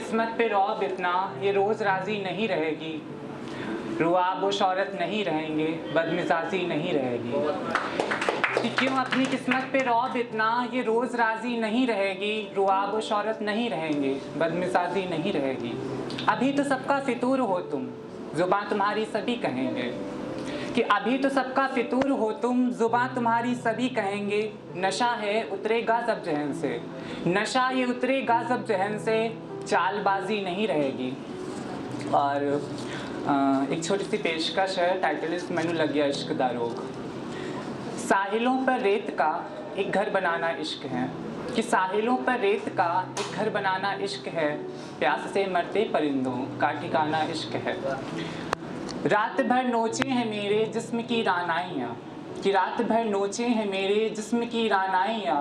किस्मत पे रौब इतना, ये रोज़ राज़ी नहीं रहेगी। रुआब व शौहरत नहीं रहेंगे, बदमिजाजी नहीं रहेगी। कि क्यों अपनी किस्मत पे रौब इतना, ये रोज़ राज़ी नहीं रहेगी। रुआब व शौहरत नहीं रहेंगे, बदमिजाजी नहीं रहेगी। अभी तो सबका फितूर हो तुम, ज़ुबान तुम्हारी सभी कहेंगे। कि अभी तो सबका फितूर हो तुम, ज़ुबान तुम्हारी सभी कहेंगे। नशा है उतरेगा जब जहन से, नशा ये उतरेगा जब जहन से, चालबाजी नहीं रहेगी। और एक छोटी सी पेशकश है, टाइटल इस मैनू लग गया इश्क दा रोग। साहिलों पर रेत का एक घर बनाना इश्क है। कि साहिलों पर रेत का एक घर बनाना इश्क है, प्यास से मरते परिंदों का ठिकाना इश्क है। रात भर नोचे हैं मेरे जिस्म की रानाइयाँ, कि रात भर नोचे हैं मेरे जिस्म की रानाइयाँ,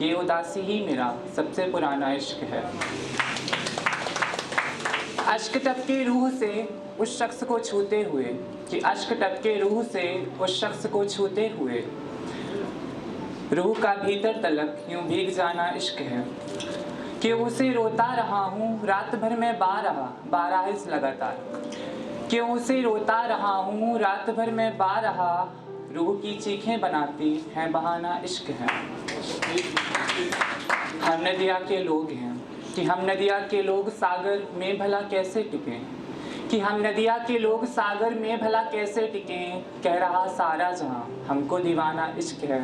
ये उदासी ही मेरा सबसे पुराना इश्क है। अश्क टपके रूह से उस शख्स को छूते हुए, कि अश्क टपके रूह से उस शख्स को छूते हुए, रूह का भीतर तलक यूं भीग जाना इश्क है। कि उसे रोता रहा हूँ रात भर में बारह इस लगातार, क्यों उसे रोता रहा हूँ रात भर में बारहा, रूह की चीखें बनाती हैं बहाना इश्क है। हम नदिया के लोग हैं, कि हम नदिया के लोग सागर में भला कैसे टिकें, कि हम नदिया के लोग सागर में भला कैसे टिकें, कह रहा सारा जहां हमको दीवाना इश्क है।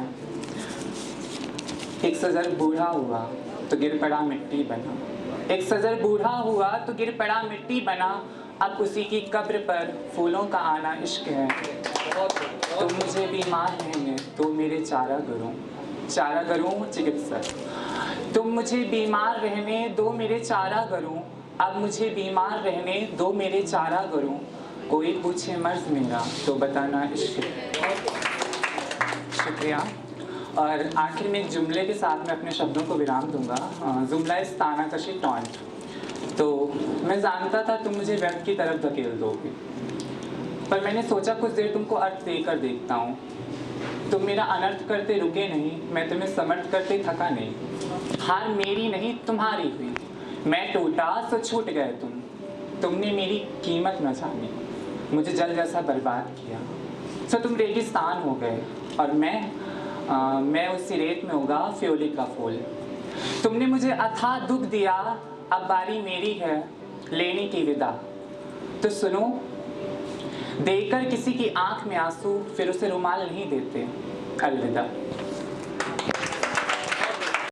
एक सजर बूढ़ा हुआ तो गिर पड़ा मिट्टी बना, एक सजर बूढ़ा हुआ तो गिर पड़ा मिट्टी बना, अब उसी की कब्र पर फूलों का आना इश्क है। तुम मुझे बीमार रहने तो मेरे चारा करूं चिकित्सक, तुम मुझे बीमार रहने दो मेरे चारा करूं, अब मुझे बीमार रहने दो मेरे चारा करूं, कोई पूछे मर्ज मेरा तो बताना इश्क है। शुक्रिया। और आखिर में एक जुमले के साथ मैं अपने शब्दों को विराम दूंगा। जुमला इस तानाकशी टॉन्ट। तो मैं जानता था तुम मुझे व्यर्थ की तरफ धकेल दोगे, पर मैंने सोचा कुछ देर तुमको अर्थ देकर देखता हूँ। तुम मेरा अनर्थ करते रुके नहीं, मैं तुम्हें समर्थ करते थका नहीं। हार मेरी नहीं तुम्हारी हुई, मैं टूटा सो छूट गए तुमने मेरी कीमत न जानी, मुझे जल जैसा बर्बाद किया। सो तुम रेगिस्तान हो गए और मैं उसी रेत में उगा फ्योली का फूल। तुमने मुझे अथाह दुख दिया, अब बारी मेरी है लेने की विदा। तो सुनो, देकर किसी की आंख में आंसू फिर उसे रुमाल नहीं देते, अलविदा।